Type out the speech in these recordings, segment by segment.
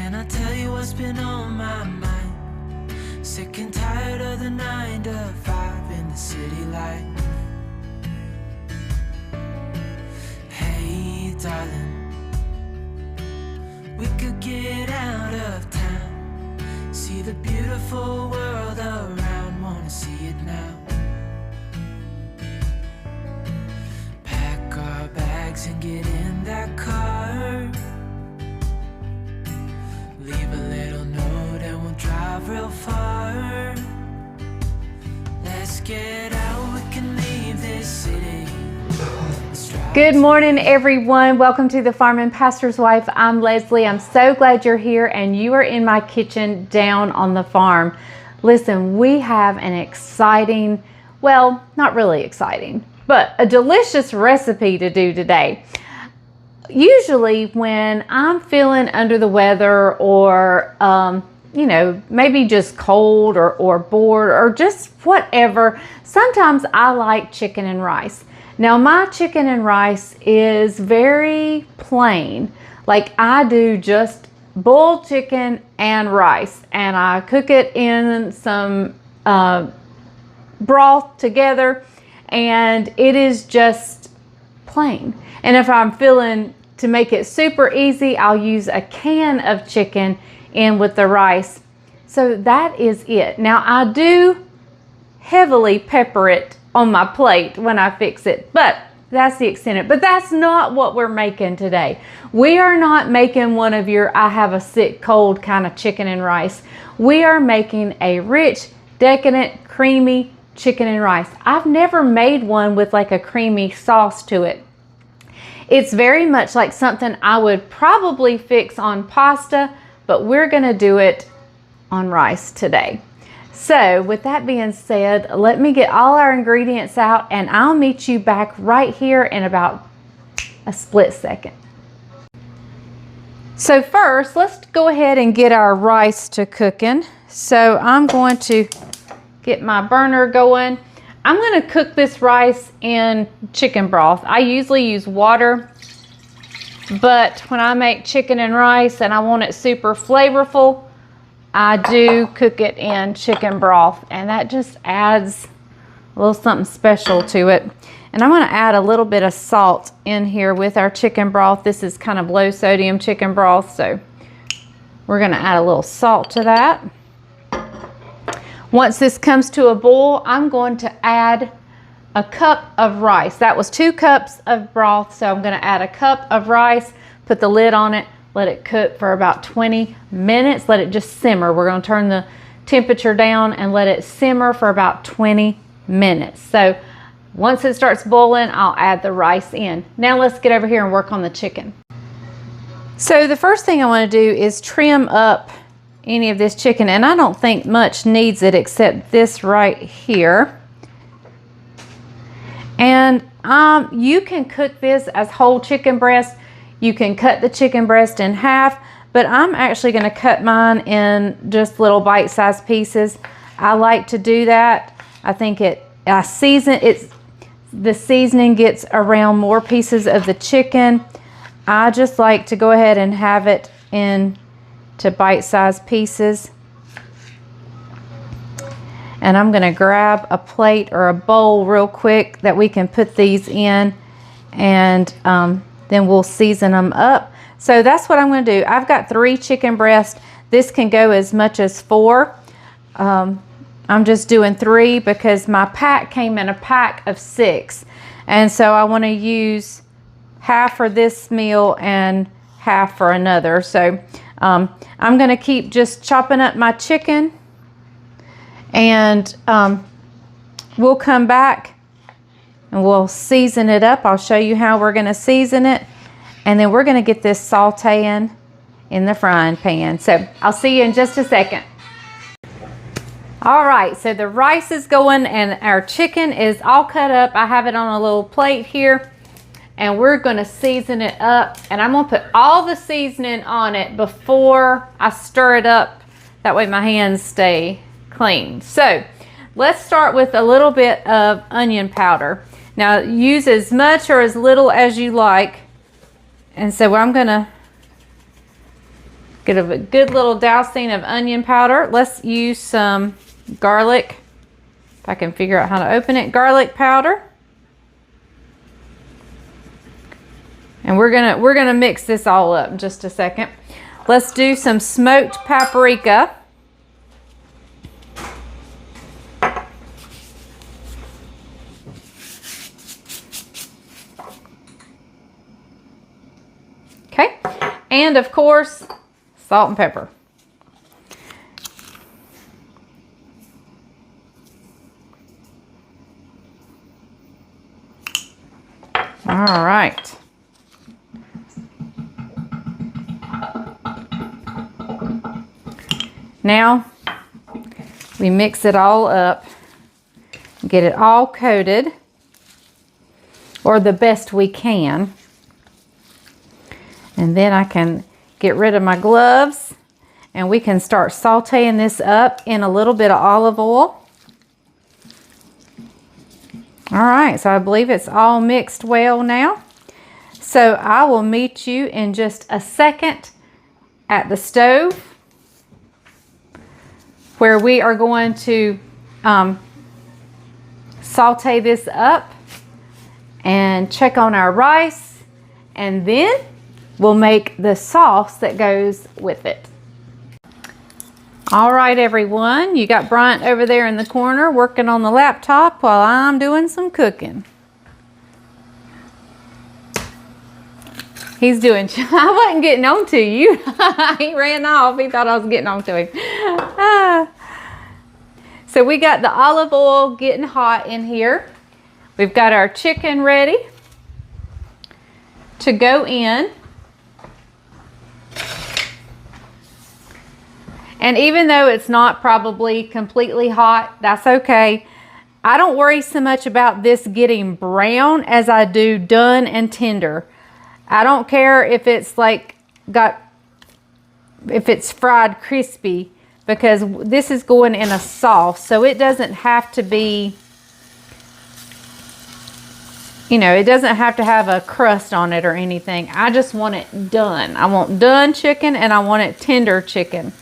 Can I tell you what's been on my mind? Sick and tired of the 9 to 5 in the city life. Hey darling, we could get out of town, see the beautiful world around, wanna see it now. Pack our bags and get in that car, leave a little note and we'll drive real far. Let's get out, we can leave this city. Good morning, everyone. Welcome to the Farm and Pastor's Wife. I'm Leslie. I'm so glad you're here and you are in my kitchen down on the farm. Listen, we have an exciting, well, not really exciting, but a delicious recipe to do today. Usually when I'm feeling under the weather or, you know, maybe just cold or bored or just whatever, sometimes I like chicken and rice. Now my chicken and rice is very plain. Like I do just boiled chicken and rice, and I cook it in some broth together, and it is just plain. And if I'm feeling to make it super easy, I'll use a can of chicken in with the rice. So that is it. Now I do heavily pepper it on my plate when I fix it, but that's the extent of it. But that's not what we're making today. We are not making one of your I have a sick cold kind of chicken and rice. We are making a rich, decadent, creamy chicken and rice. I've never made one with like a creamy sauce to it. It's very much like something I would probably fix on pasta, but we're gonna do it on rice today. So with that being said, let me get all our ingredients out and I'll meet you back right here in about a split second. So first, let's go ahead and get our rice to cooking. So I'm going to get my burner going. I'm going to cook this rice in chicken broth. I usually use water, but when I make chicken and rice and I want it super flavorful, I do cook it in chicken broth, and that just adds a little something special to it. And I'm going to add a little bit of salt in here with our chicken broth. This is kind of low sodium chicken broth, so we're going to add a little salt to that. Once this comes to a boil, I'm going to add a cup of rice. That was 2 cups of broth, so I'm going to add a cup of rice, put the lid on it, let it cook for about 20 minutes. Let it just simmer. We're going to turn the temperature down and let it simmer for about 20 minutes. So once it starts boiling, I'll add the rice in. Now let's get over here and work on the chicken. So the first thing I want to do is trim up any of this chicken, and I don't think much needs it except this right here. And you can cook this as whole chicken breast. You can cut the chicken breast in half, but I'm actually going to cut mine in just little bite-sized pieces. I like to do that. I think the seasoning gets around more pieces of the chicken. I just like to go ahead and have it into bite-sized pieces. And I'm going to grab a plate or a bowl real quick that we can put these in, and then we'll season them up. So that's what I'm going to do. I've got 3 chicken breasts. This can go as much as 4. I'm just doing 3 because my pack came in a pack of 6. And so I want to use half for this meal and half for another. So I'm going to keep just chopping up my chicken, and we'll come back and we'll season it up. I'll show you how we're going to season it. And then we're going to get this sauteing in the frying pan. So I'll see you in just a second. All right, so the rice is going and our chicken is all cut up. I have it on a little plate here. And we're going to season it up. And I'm going to put all the seasoning on it before I stir it up. That way my hands stay clean. So let's start with a little bit of onion powder. Now use as much or as little as you like. And so I'm going to Get a good little dousing of onion powder. Let's use some garlic. If I can figure out how to open it. Garlic powder. And we're gonna mix this all up in just a second. Let's do some smoked paprika. Okay, and of course, salt and pepper. All right. Now, we mix it all up, get it all coated, or the best we can. And then I can get rid of my gloves and we can start sauteing this up in a little bit of olive oil. All right, so I believe it's all mixed well now. So I will meet you in just a second at the stove where we are going to saute this up and check on our rice, and then we'll make the sauce that goes with it. All right, everyone, you got Bryant over there in the corner working on the laptop while I'm doing some cooking. He's doing, I wasn't getting on to you. He ran off, he thought I was getting on to him. So we got the olive oil getting hot in here. We've got our chicken ready to go in. And even though it's not probably completely hot, that's okay. I don't worry so much about this getting brown as I do done and tender. I don't care if it's like if it's fried crispy, because this is going in a sauce, so it doesn't have to be, you know, it doesn't have to have a crust on it or anything. I just want it done. I want done chicken and I want it tender chicken.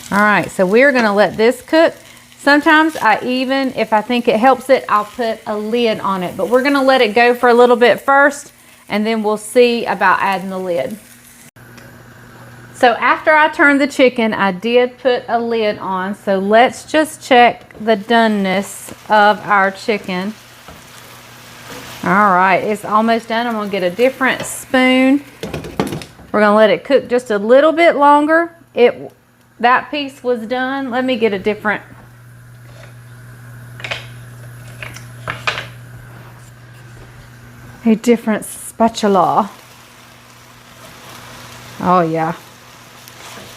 All right, so we're gonna let this cook. Sometimes I even, if I think it helps it, I'll put a lid on it, but we're gonna let it go for a little bit first and then we'll see about adding the lid. So after I turned the chicken, I did put a lid on. So let's just check the doneness of our chicken. All right, it's almost done. I'm gonna get a different spoon. We're gonna let it cook just a little bit longer. That piece was done. Let me get a different spatula. Oh yeah.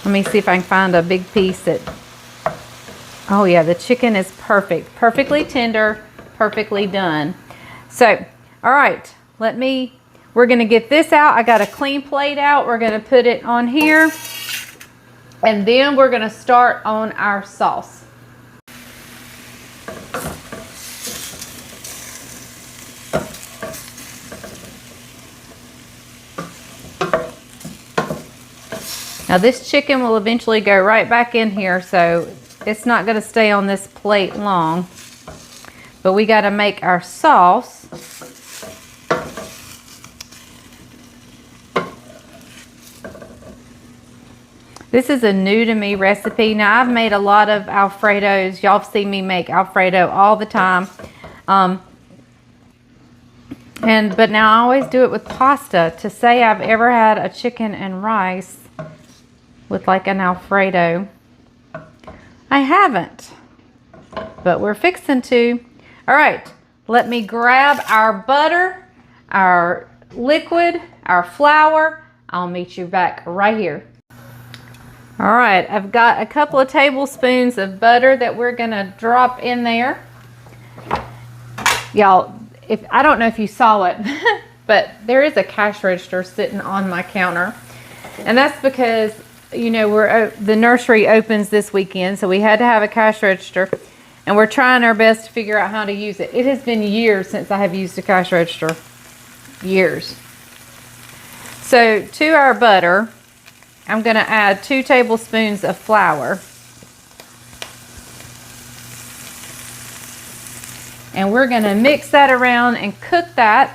Let me see if I can find a big piece that, oh yeah, the chicken is perfect. Perfectly tender, perfectly done. So, all right, we're gonna get this out. I got a clean plate out. We're gonna put it on here. And then we're gonna start on our sauce. Now this chicken will eventually go right back in here, so it's not gonna stay on this plate long. But we gotta make our sauce. This is a new to me recipe. Now I've made a lot of Alfredos. Y'all see me make Alfredo all the time. But now I always do it with pasta. To say I've ever had a chicken and rice with like an Alfredo, I haven't. But we're fixing to. All right, let me grab our butter, our liquid, our flour. I'll meet you back right here. All right, I've got a couple of tablespoons of butter that we're gonna drop in there. Y'all, I don't know if you saw it, but there is a cash register sitting on my counter. And that's because, you know, the nursery opens this weekend, so we had to have a cash register. And we're trying our best to figure out how to use it. It has been years since I have used a cash register. Years. So to our butter, I'm going to add 2 tablespoons of flour. And we're going to mix that around and cook that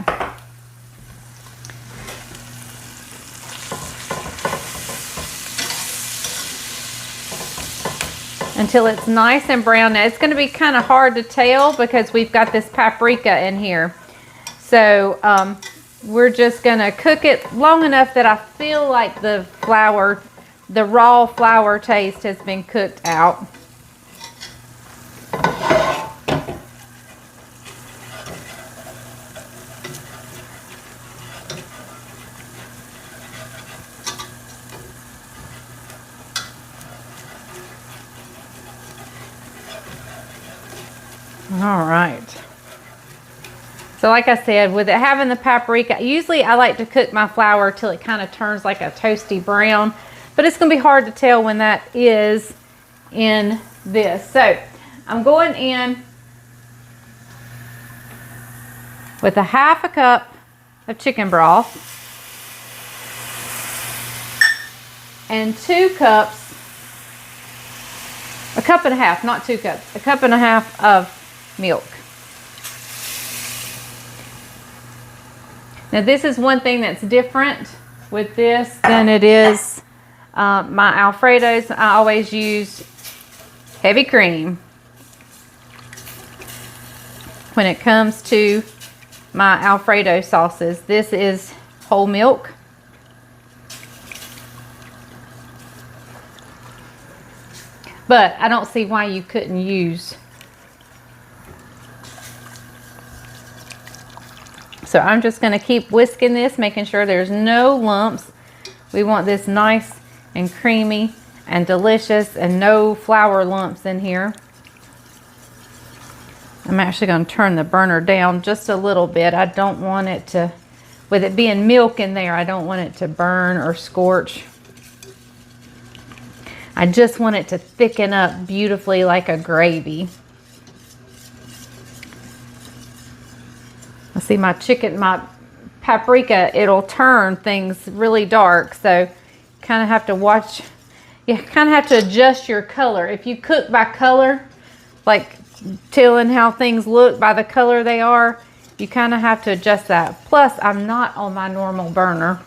until it's nice and brown. Now it's going to be kind of hard to tell because we've got this paprika in here. So we're just going to cook it long enough that I feel like the flour, the raw flour taste has been cooked out. All right. So like I said, with it having the paprika, usually I like to cook my flour till it kind of turns like a toasty brown, but it's going to be hard to tell when that is in this. So I'm going in with a 1/2 cup of chicken broth and 2 cups, a cup and a half, not 2 cups, a cup and a half of milk. Now this is one thing that's different with this than it is my Alfredos. I always use heavy cream when it comes to my Alfredo sauces. This is whole milk. But I don't see why you couldn't use. So I'm just going to keep whisking this, making sure there's no lumps. We want this nice and creamy and delicious and no flour lumps in here. I'm actually going to turn the burner down just a little bit. I don't want it to, with it being milk in there, I don't want it to burn or scorch. I just want it to thicken up beautifully like a gravy. I see my chicken, my paprika, it'll turn things really dark. So kind of have to watch, you kind of have to adjust your color. If you cook by color, like telling how things look by the color they are, you kind of have to adjust that. Plus, I'm not on my normal burner.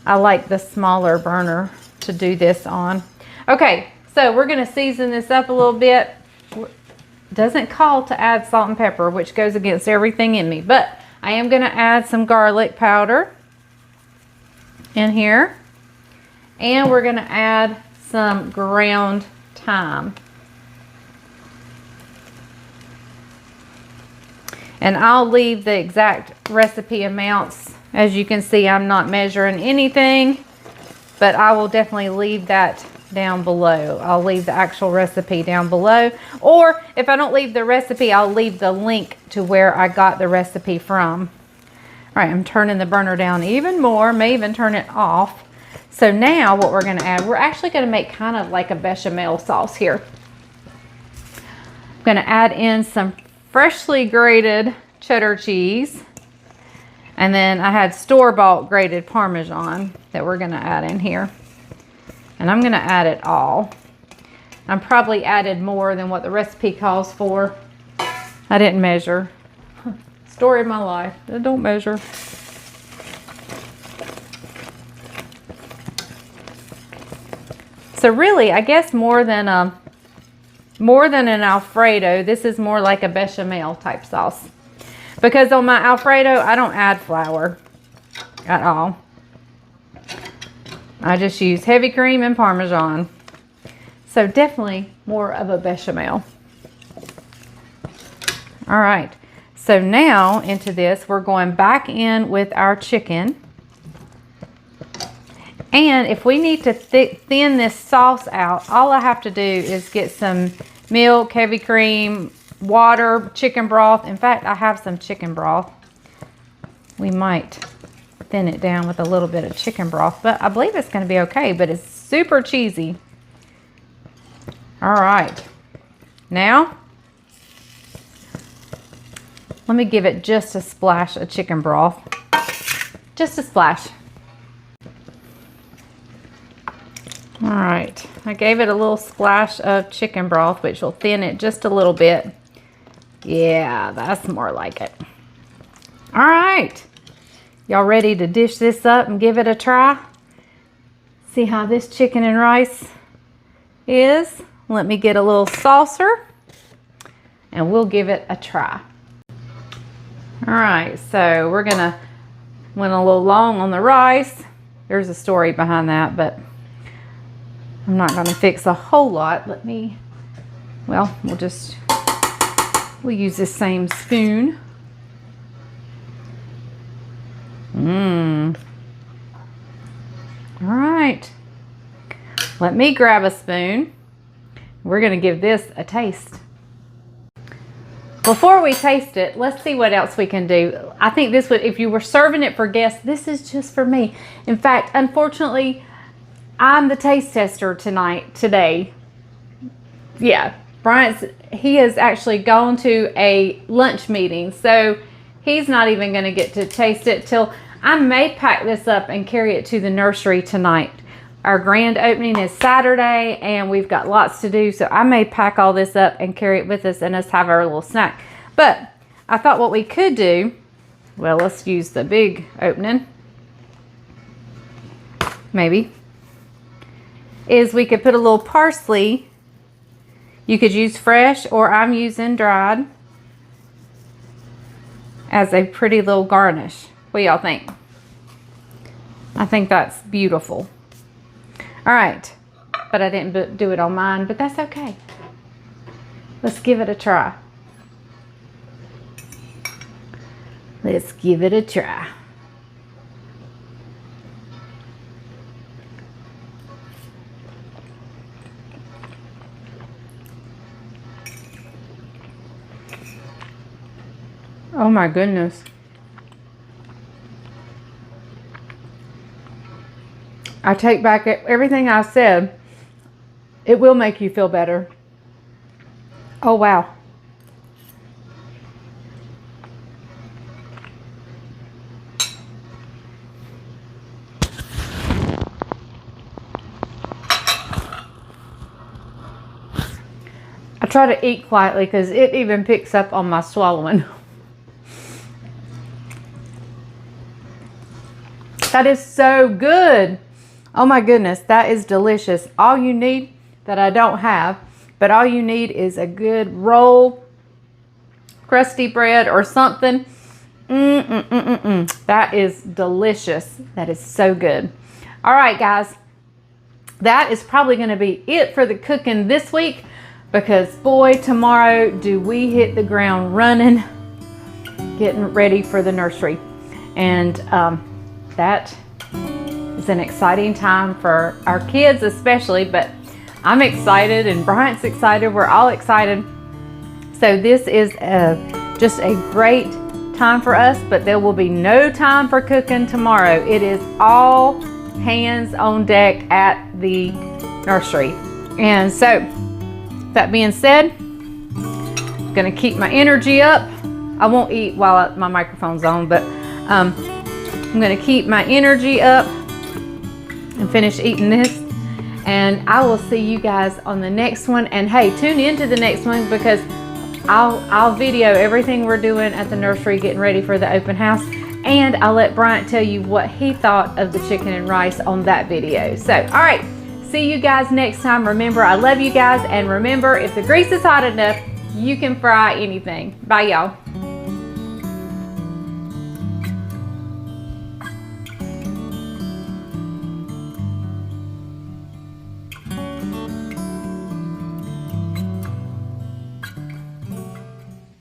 I like the smaller burner to do this on. Okay, so we're going to season this up a little bit. Doesn't call to add salt and pepper, which goes against everything in me, but I am going to add some garlic powder in here, and we're going to add some ground thyme. And I'll leave the exact recipe amounts. As you can see, I'm not measuring anything, but I will definitely leave that down below. I'll leave the actual recipe down below, or if I don't leave the recipe, I'll leave the link to where I got the recipe from. All right, I'm turning the burner down even more, may even turn it off. So now what we're going to add, we're actually going to make kind of like a bechamel sauce here. I'm going to add in some freshly grated cheddar cheese, and then I had store-bought grated Parmesan that we're going to add in here. And I'm going to add it all. I'm probably added more than what the recipe calls for. I didn't measure. Story of my life. I don't measure. So really, I guess more than an Alfredo, this is more like a bechamel type sauce. Because on my Alfredo, I don't add flour at all. I just use heavy cream and Parmesan. So definitely more of a bechamel. All right. So now into this, we're going back in with our chicken. And if we need to thin this sauce out, all I have to do is get some milk, heavy cream, water, chicken broth. In fact, I have some chicken broth. We might thin it down with a little bit of chicken broth, but I believe it's going to be okay, but it's super cheesy. All right. Now, let me give it just a splash of chicken broth. Just a splash. All right, I gave it a little splash of chicken broth, which will thin it just a little bit. Yeah, that's more like it. All right, y'all ready to dish this up and give it a try? See how this chicken and rice is? Let me get a little saucer and we'll give it a try. All right, so we're gonna went a little long on the rice. There's a story behind that, but I'm not gonna fix a whole lot. We'll use the same spoon. All right, let me grab a spoon. We're gonna give this a taste. Before we taste it, let's see what else we can do. I think this would, if you were serving it for guests, this is just for me. In fact, unfortunately, I'm the taste tester today. Yeah, he has actually gone to a lunch meeting, so he's not even gonna get to taste it till I may pack this up and carry it to the nursery tonight. Our grand opening is Saturday and we've got lots to do, so I may pack all this up and carry it with us and us have our little snack. But I thought what we could do, well, let's use the big opening, maybe, is we could put a little parsley. You could use fresh, or I'm using dried, as a pretty little garnish. What do y'all think? I think that's beautiful. All right, but I didn't do it on mine, but that's okay. Let's give it a try. Let's give it a try. Oh my goodness. I take back everything I said. It will make you feel better. Oh, wow. I try to eat quietly because it even picks up on my swallowing. That is so good. Oh my goodness, that is delicious. All you need, that I don't have, but all you need is a good roll, crusty bread or something. That is delicious. That is so good. All right, guys, that is probably going to be it for the cooking this week, because boy, tomorrow do we hit the ground running, getting ready for the nursery. And that is an exciting time for our kids especially, but I'm excited and Bryant's excited. We're all excited. So this is just a great time for us, but there will be no time for cooking tomorrow. It is all hands on deck at the nursery. And so that being said, I'm gonna keep my energy up. I won't eat while my microphone's on, but I'm gonna keep my energy up and finish eating this, and I will see you guys on the next one. And hey, tune into the next one, because I'll video everything we're doing at the nursery, getting ready for the open house, and I'll let Bryant tell you what he thought of the chicken and rice on that video. So all right, see you guys next time. Remember, I love you guys, and remember, if the grease is hot enough, you can fry anything. Bye, y'all.